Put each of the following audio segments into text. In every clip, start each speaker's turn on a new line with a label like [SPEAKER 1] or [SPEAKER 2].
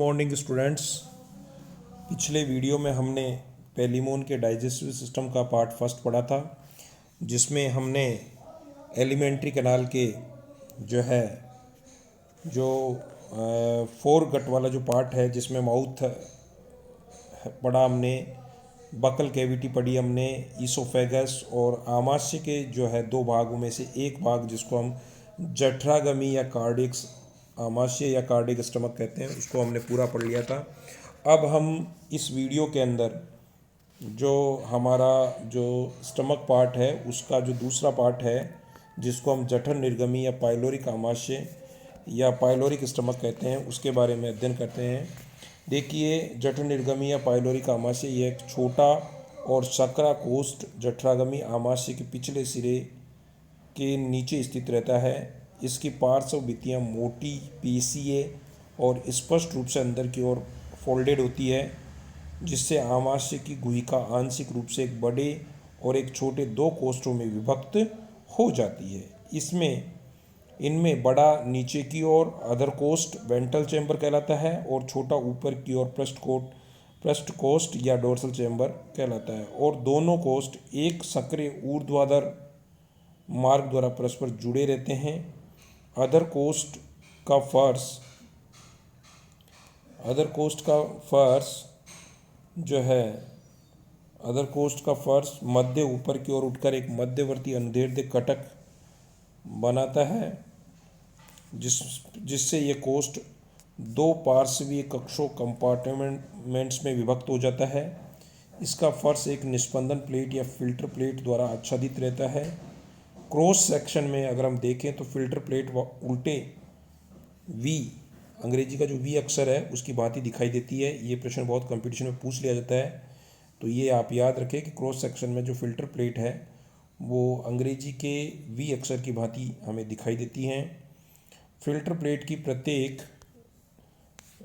[SPEAKER 1] Morning students. पिछले video में हमने पेलिमोन के डाइजेस्टिव सिस्टम का पार्ट फर्स्ट पढ़ा था, जिसमें हमने एलिमेंट्री कैनाल के जो फोर गट वाला जो पार्ट है, जिसमें माउथ पढ़ा हमने, बकल कैविटी पढ़ी हमने, ईसोफेगस और आमाशय के दो भागों में से एक भाग जिसको हम जठरागमी या कार्डिक्स आमाशय या कार्डिक स्टमक कहते हैं, उसको हमने पूरा पढ़ लिया था। अब हम इस वीडियो के अंदर जो हमारा जो स्टमक पार्ट है उसका जो दूसरा पार्ट है, जिसको हम जठर निर्गमी या पाइलोरिक आमाशय या पाइलोरिक स्टमक कहते हैं, उसके बारे में अध्ययन करते हैं। देखिए, जठर निर्गमी या पाइलोरिक आमाशय ये एक छोटा और सकरा कोष्ठ जठरागमी आमाशय के पिछले सिरे के नीचे स्थित रहता है। इसकी पार्श्व भित्तियाँ मोटी, पेशीय और स्पष्ट रूप से अंदर की ओर फोल्डेड होती है, जिससे आमाशय की गुहिका आंशिक रूप से एक बड़े और एक छोटे दो कोष्ठों में विभक्त हो जाती है। इनमें बड़ा नीचे की ओर अधर कोष्ठ वेंट्रल चैम्बर कहलाता है और छोटा ऊपर की ओर पृष्ठ कोष्ठ या डोर्सल चैम्बर कहलाता है, और दोनों कोष्ठ एक सक्रिय ऊर्ध्वाधर मार्ग द्वारा परस्पर जुड़े रहते हैं। अधर कोष्ठ का फर्श मध्य ऊपर की ओर उठकर एक मध्यवर्ती अनुदैर्ध्य कटक बनाता है, जिससे ये कोष्ठ दो पार्श्वीय कक्षों कंपार्टमेंट्स में विभक्त हो जाता है। इसका फर्श एक निस्पंदन प्लेट या फिल्टर प्लेट द्वारा आच्छादित रहता है। क्रॉस सेक्शन में अगर हम देखें तो फिल्टर प्लेट उल्टे वी, अंग्रेजी का जो वी अक्षर है उसकी भांति दिखाई देती है। ये प्रश्न बहुत कंपटीशन में पूछ लिया जाता है, तो ये आप याद रखें कि क्रॉस सेक्शन में जो फिल्टर प्लेट है वो अंग्रेजी के वी अक्षर की भांति हमें दिखाई देती हैं। फिल्टर प्लेट की प्रत्येक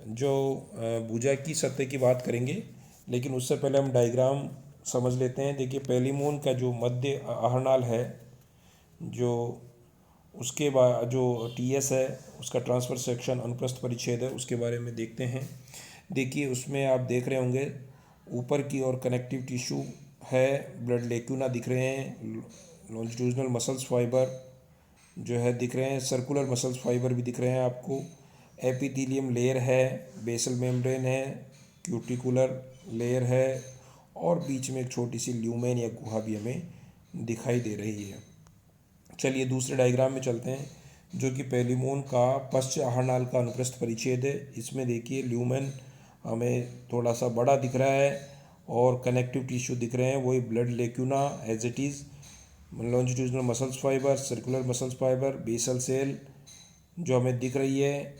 [SPEAKER 1] जो भुजा की सतह की बात करेंगे, लेकिन उससे पहले हम डायग्राम समझ लेते हैं। देखिए, पेलिमोन का जो मध्य आहरनाल है, जो उसके बाद जो टीएस है उसका ट्रांसफर सेक्शन अनुप्रस्थ परिच्छेद है, उसके बारे में देखते हैं। देखिए, उसमें आप देख रहे होंगे ऊपर की ओर कनेक्टिव टिश्यू है, ब्लड लेक्यूना दिख रहे हैं, लॉन्जिट्यूडिनल मसल्स फाइबर दिख रहे हैं, सर्कुलर मसल्स फाइबर भी दिख रहे हैं आपको, एपिथेलियम लेयर है, बेसल मेम्ब्रेन है, क्यूटिकुलर लेयर है, और बीच में एक छोटी सी ल्यूमेन या गुहा भी हमें दिखाई दे रही है। चलिए दूसरे डायग्राम में चलते हैं, जो कि पेलिमोन का पश्च आहरनाल का अनुप्रस्थ परिच्छेद है। इसमें देखिए, ल्यूमेन हमें थोड़ा सा बड़ा दिख रहा है और कनेक्टिव टिश्यू दिख रहे हैं, वही blood lacuna as it is, longitudinal muscles fibre, circular muscles fibre, basal cell जो हमें दिख रही है,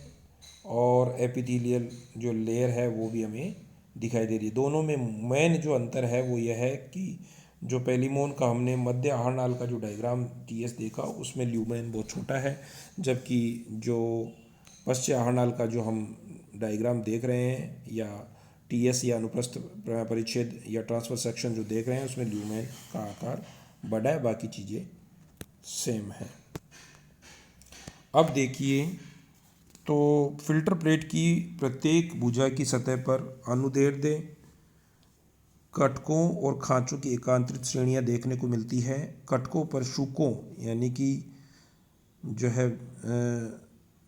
[SPEAKER 1] और एपिथेलियल जो लेयर है वो भी हमें दिखाई दे रही है। दोनों में मेन जो अंतर है वो यह है कि जो पेलिमोन का हमने मध्य आहरनाल का जो डायग्राम टीएस देखा उसमें ल्यूमेन बहुत छोटा है, जबकि जो पश्च आहरनाल का जो हम डायग्राम देख रहे हैं या टीएस या अनुप्रस्थ परिच्छेद या ट्रांसफर सेक्शन जो देख रहे हैं उसमें ल्यूमेन का आकार बड़ा है, बाकी चीज़ें सेम है। अब देखिए, तो फिल्टर प्लेट की प्रत्येक भुजा की सतह पर अनुदैर्ध्य कटकों और खांचों की एकांतरित श्रेणियां देखने को मिलती है। कटकों पर शुकों यानी कि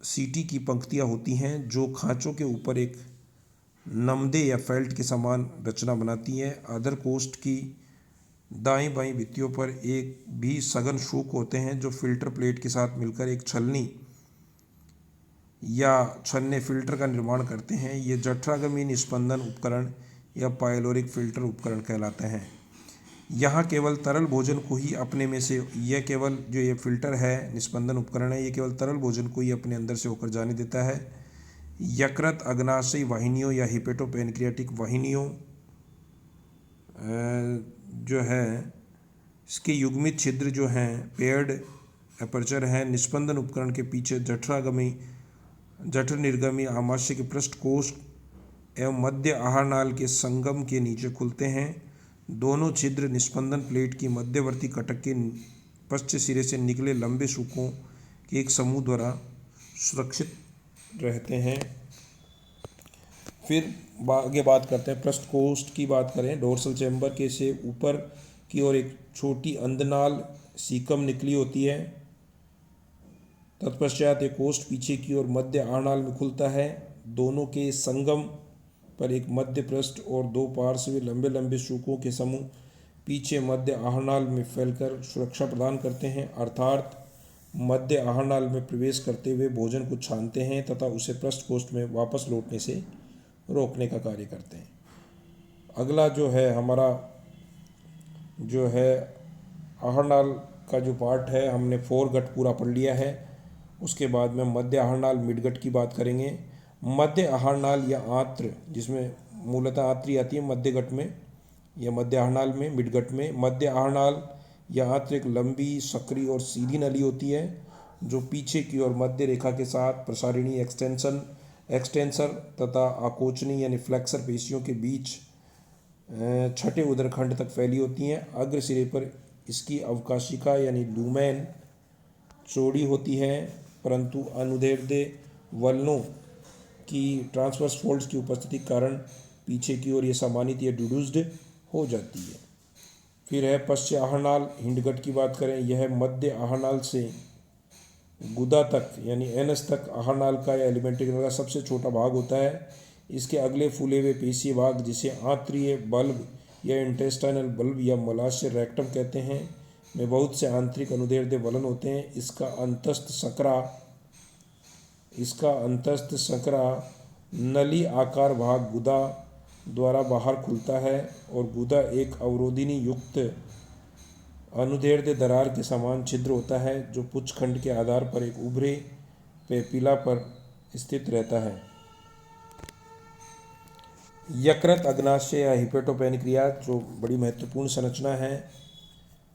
[SPEAKER 1] सीटी की पंक्तियां होती हैं, जो खांचों के ऊपर एक नमदे या फेल्ट के समान रचना बनाती हैं। अधर कोष्ठ की दाईं बाईं भित्तियों पर एक भी सघन शुक होते हैं, जो फिल्टर प्लेट के साथ मिलकर एक छलनी या छन्ने फिल्टर का निर्माण करते हैं। ये जठरागमी निस्पंदन उपकरण या पाइलोरिक फिल्टर उपकरण कहलाते हैं। यहाँ केवल तरल भोजन को ही अपने में से ये फिल्टर है, निस्पंदन उपकरण है, ये केवल तरल भोजन को ही अपने अंदर से होकर जाने देता है। यकृत अग्नाशयी वाहिनियों या हिपेटोपैनक्रियाटिक वाहिनियों इसके युग्मित छिद्र जो हैं, पेयर्ड एपर्चर हैं, निस्पंदन उपकरण के पीछे जठर निर्गमी आमाशय के पृष्ठ कोष्ठ एवं मध्य आहरनाल के संगम के नीचे खुलते हैं। दोनों छिद्र निस्पंदन प्लेट की मध्यवर्ती कटक के पश्च सिरे से निकले लंबे शुकों के एक समूह द्वारा सुरक्षित रहते हैं। फिर आगे बात करते हैं पृष्ठ कोष्ठ की। बात करें डोर्सल चैम्बर के से ऊपर की ओर एक छोटी अंधनाल सीकम निकली होती है। तत्पश्चात एक कोष्ठ पीछे की ओर मध्य आहनाल में खुलता है। दोनों के संगम पर एक मध्य पृष्ठ और दो पार्श्व लंबे लंबे शूकों के समूह पीछे मध्य आहनाल में फैलकर सुरक्षा प्रदान करते हैं, अर्थात मध्य आहनाल में प्रवेश करते हुए भोजन को छानते हैं तथा उसे पृष्ठ कोष्ठ में वापस लौटने से रोकने का कार्य करते हैं। अगला जो है हमारा जो है आहरनाल का जो पार्ट है, हमने फोरगट पूरा पढ़ लिया है। उसके बाद में मध्य आहरनाल मिडगट की बात करेंगे। मध्य आहरनाल या आंत्र, जिसमें मूलतः आंत्री आती है मध्यगट में या मध्य आहरनाल में, मिडगट में। मध्य आहरनाल या आंत्र एक लंबी सक्रिय और सीधी नली होती है जो पीछे की ओर मध्य रेखा के साथ प्रसारिणी एक्सटेंसर तथा आकोचनी यानी फ्लेक्सर पेशियों के बीच छठे उदरखंड तक फैली होती हैं। अग्र सिरे पर इसकी अवकाशिका यानी लूमेन चौड़ी होती है, परंतु अनुदैर्ध्य वलनों की ट्रांसवर्स फोल्ड्स की उपस्थिति के कारण पीछे की ओर ये सम्मानित या डिड्यूस्ड हो जाती है। फिर है पश्च आहरनाल हिंडगट की बात करें। यह मध्य आहरनाल से गुदा तक यानी एनस तक आहरनाल का या एलिमेंट्री का सबसे छोटा भाग होता है। इसके अगले फूले हुए पेशीय भाग, जिसे आंत्रीय बल्ब या इंटेस्टाइनल बल्ब या मलाशय रेक्टम कहते हैं, में बहुत से आंतरिक अनुदैर्ध्य वलन होते हैं। इसका अंतस्थ सकरा नली आकार भाग गुदा द्वारा बाहर खुलता है और गुदा एक अवरोधिनी युक्त अनुदैर्ध्य दरार के समान छिद्र होता है जो पुच्छखंड के आधार पर एक उभरे पेपिला पर स्थित रहता है। यकृत अग्नाशय या हिपेटोपेनक्रियाज, जो बड़ी महत्वपूर्ण संरचना है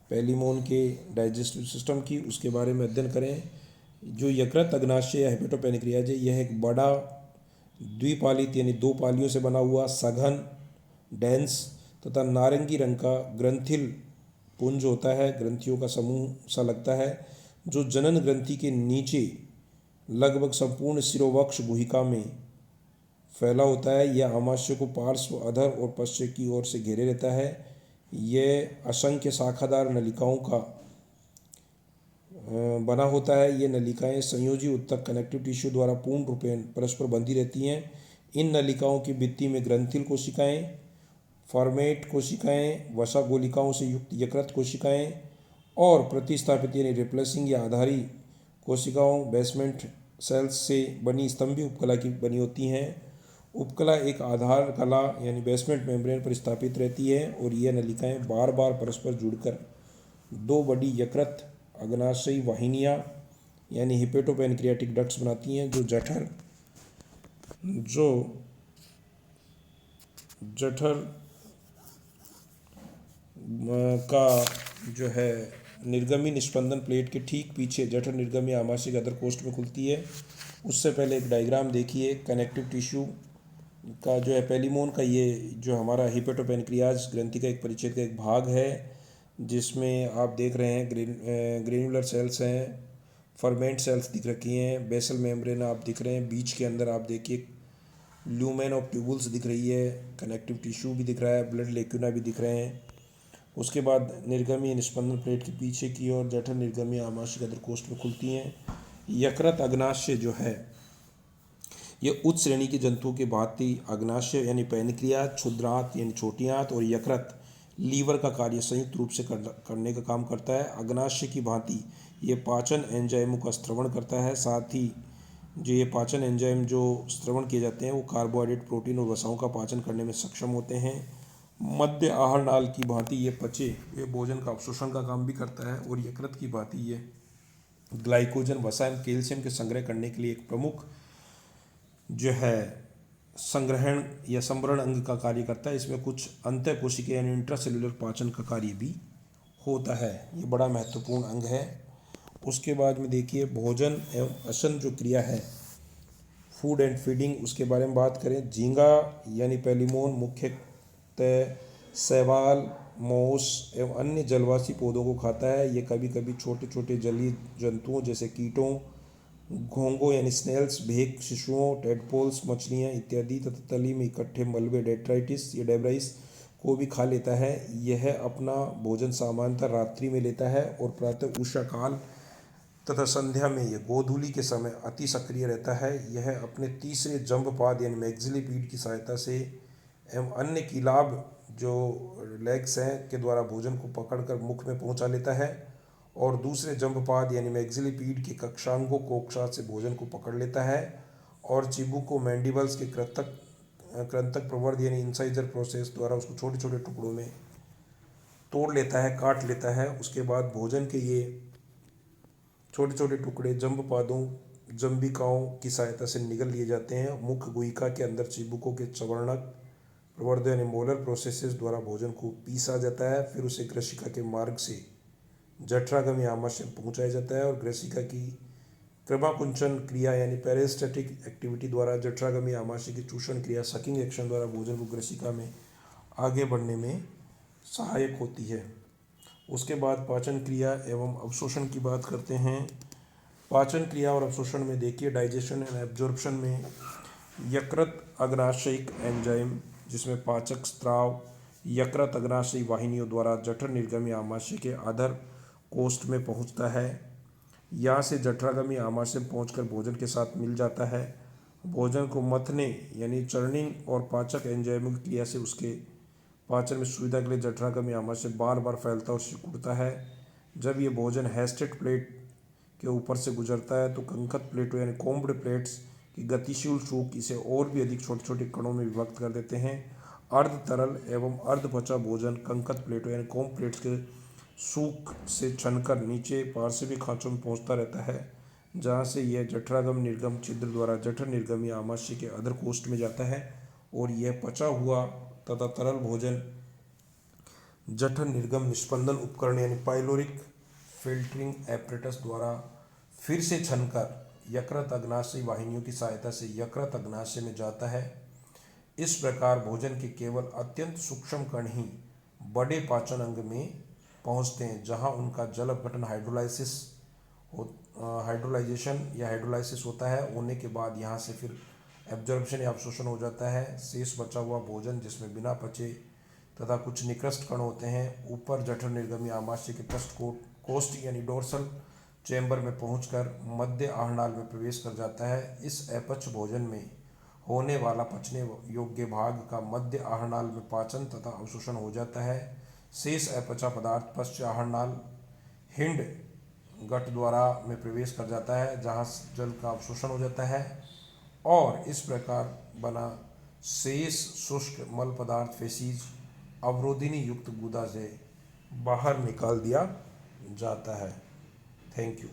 [SPEAKER 1] पेलिमोन के डाइजेस्टिव सिस्टम की, उसके बारे में अध्ययन करें। जो यकृत अग्नाशय या हिपेटोपेनक्रियाज है, यह एक बड़ा द्विपालित यानी दो पालियों से बना हुआ सघन, डेंस तथा नारंगी रंग का ग्रंथिल पुंज होता है, ग्रंथियों का समूह सा लगता है, जो जनन ग्रंथि के नीचे लगभग संपूर्ण शिरोवक्ष गुहिका में फैला होता है। यह आमाशय को पार्श्व, अधर और पश्च की ओर से घेरे रहता है। यह असंख्य शाखादार नलिकाओं का बना होता है। ये नलिकाएं संयोजी उत्तक कनेक्टिव टिश्यू द्वारा पूर्ण रूपेण परस्पर बंधी रहती हैं। इन नलिकाओं की भित्ति में ग्रंथिल कोशिकाएं, फॉर्मेट कोशिकाएं, वसा गोलिकाओं से युक्त यकृत कोशिकाएं और प्रतिस्थापित यानी रिप्लेसिंग या आधारी कोशिकाओं बेसमेंट सेल्स से बनी स्तंभी उपकला की बनी होती हैं। उपकला एक आधार कला यानी बेसमेंट मेम्ब्रेन पर स्थापित रहती है और यह नलिकाएं बार बार परस्पर जुड़कर दो बड़ी यकृत अग्नाशयी वाहिनियां यानी हिपेटोपेनक्रियाटिक डक्ट्स बनाती हैं, जो जठर का जो है निर्गमी निस्पंदन प्लेट के ठीक पीछे जठर निर्गमी आमाशय के अधर कोष्ठ में खुलती है। उससे पहले एक डायग्राम देखिए कनेक्टिव टिश्यू का जो है पेलिमोन का। ये जो हमारा हिपेटोपेनक्रियाज ग्रंथि का एक परिचय का एक भाग है, जिसमें आप देख रहे हैं ग्रेन्युलर सेल्स हैं, फर्मेंट सेल्स दिख रखी हैं, बेसल मेम्ब्रेन आप दिख रहे हैं, बीच के अंदर आप देखिए ल्यूमेन ऑफ ट्यूबुल्स दिख रही है, कनेक्टिव टिश्यू भी दिख रहा है, ब्लड लेक्यूना भी दिख रहे हैं। उसके बाद निर्गमी निस्पंदन प्लेट के पीछे की ओर जठर निर्गमी आमाशय के अधर कोष्ठ में खुलती हैं। यकृत अग्नाशय जो है ये उच्च श्रेणी के जंतुओं के भांति अग्नाशय यानी पैनक्रियाज, क्षुद्रांत यानी छोटी आंत और यकृत लीवर का कार्य संयुक्त रूप से करने का काम करता है। अग्नाशय की भांति ये पाचन एंजाइमों का स्त्रवण करता है। साथ ही जो ये पाचन एंजाइम जो स्त्रवण किए जाते हैं वो कार्बोहाइड्रेट, प्रोटीन और वसाओं का पाचन करने में सक्षम होते हैं। मध्य आहरनाल की भांति ये पचे ये भोजन का अवशोषण का काम भी करता है और यकृत की भांति ये ग्लाइकोजन, वसा एवं कैल्शियम के संग्रह करने के लिए एक प्रमुख जो है संग्रहण या संभरण अंग का कार्य करता है। इसमें कुछ अंतः कोशिकीय यानी इंट्रासेल्युलर पाचन का कार्य भी होता है। ये बड़ा महत्वपूर्ण अंग है। उसके बाद में देखिए भोजन एवं अशन जो क्रिया है, फूड एंड फीडिंग, उसके बारे में बात करें। झींगा यानी पेलिमोन मुख्यतः शैवाल, मोस एवं अन्य जलवासी पौधों को खाता है। ये कभी कभी छोटे छोटे जलीय जंतुओं जैसे कीटों, घोंघो यानी स्नेल्स, भेक शिशुओं, टेडपोल्स, मछलियाँ इत्यादि तथा तली में इकट्ठे मलबे डेट्राइटिस या डेब्राइस को भी खा लेता है। यह अपना भोजन सामान्यतः रात्रि में लेता है और प्रातः उषाकाल तथा संध्या में यह गोधूलि के समय अति सक्रिय रहता है। यह अपने तीसरे जंबपाद यानी मैक्सिलिपीड की सहायता से एवं अन्य कीलाभ जो लेग्स हैं के द्वारा भोजन को पकड़कर मुख में पहुंचा लेता है और दूसरे जंबपाद यानी मैक्सिलिपीड के कक्षांगों कोक्षा से भोजन को पकड़ लेता है और चिबुको मैंडिबल्स के कृंतक प्रवर्ध यानी इंसाइजर प्रोसेस द्वारा उसको छोटे छोटे टुकड़ों में तोड़ लेता है, काट लेता है। उसके बाद भोजन के ये छोटे छोटे टुकड़े जंबपादों जंबिकाओं की सहायता से निगल लिए जाते हैं। मुख गुहिका के अंदर चिबुकों के चवर्णक प्रवर्ध यानी मोलर प्रोसेसेस द्वारा भोजन को पीसा जाता है, फिर उसे ग्रसिका के मार्ग से जठरागमी आमाशय में पहुंचाया जाता है और ग्रसिका की क्रमाकुंचन क्रिया यानी पेरिस्टेटिक एक्टिविटी द्वारा जठरागमी आमाशय की चूषण क्रिया सकिंग एक्शन द्वारा भोजन को ग्रसिका में आगे बढ़ने में सहायक होती है। उसके बाद पाचन क्रिया एवं अवशोषण की बात करते हैं। पाचन क्रिया और अवशोषण में देखिए, डाइजेशन एंड एब्जॉर्प्शन में यकृत अग्नाशयिक एंजाइम जिसमें पाचक स्राव यकृत अग्नाशयी वाहिनियों द्वारा जठर निर्गमी आमाशय के अधर कोष्ठ में पहुंचता है। यहाँ से जठरागमी आमाशय में पहुंचकर भोजन के साथ मिल जाता है। भोजन को मथने यानी चर्निंग और पाचक एंजाइमों की क्रिया से उसके पाचन में सुविधा के लिए जठरागमी आमाशय बार बार फैलता और सिकुड़ता है। जब ये भोजन हैस्टेड प्लेट के ऊपर से गुजरता है तो कंकत प्लेटों यानी कोम्ब्ड प्लेट्स की गतिशील सूख इसे और भी अधिक छोटे छोटे कणों में विभक्त कर देते हैं। अर्ध तरल एवं अर्ध पचा भोजन कंकत प्लेटों यानी कोम्ब प्लेट्स के सूख से छनकर नीचे पार्श्विक खांचों में पहुंचता रहता है, जहां से यह जठरागम निर्गम छिद्र द्वारा जठर निर्गमी आमाशय के अधर कोष्ठ में जाता है और यह पचा हुआ तथा तरल भोजन जठर निर्गम निस्पंदन उपकरण यानी पाइलोरिक फिल्टरिंग एपरेटस द्वारा फिर से छनकर यकृत अग्नाशयी वाहिनियों की सहायता से यकृत अग्नाशय में जाता है। इस प्रकार भोजन के केवल अत्यंत सूक्ष्म कण ही बड़े पाचन अंग में पहुंचते हैं, जहां उनका जल अपघटन हाइड्रोलाइजेशन या हाइड्रोलाइसिस होता है। होने के बाद यहाँ से फिर एब्जॉर्प्शन या अवशोषण हो जाता है। शेष बचा हुआ भोजन जिसमें बिना पचे तथा कुछ निकृष्ट कण होते हैं ऊपर जठर निर्गमी आमाशय के पृष्ठ कोष्ठ यानी डोर्सल चैम्बर में पहुंचकर मध्य आहनाल में प्रवेश कर जाता है। इस अपच भोजन में होने वाला पचने योग्य भाग का मध्य आहनाल में पाचन तथा अवशोषण हो जाता है। शेष अपचा पदार्थ पश्च आहनाल हिंड गट द्वारा में प्रवेश कर जाता है, जहाँ जल का अवशोषण हो जाता है और इस प्रकार बना शेष शुष्क मल पदार्थ फेसिज अवरोधिनी युक्त गुदा से बाहर निकाल दिया जाता है। Thank you.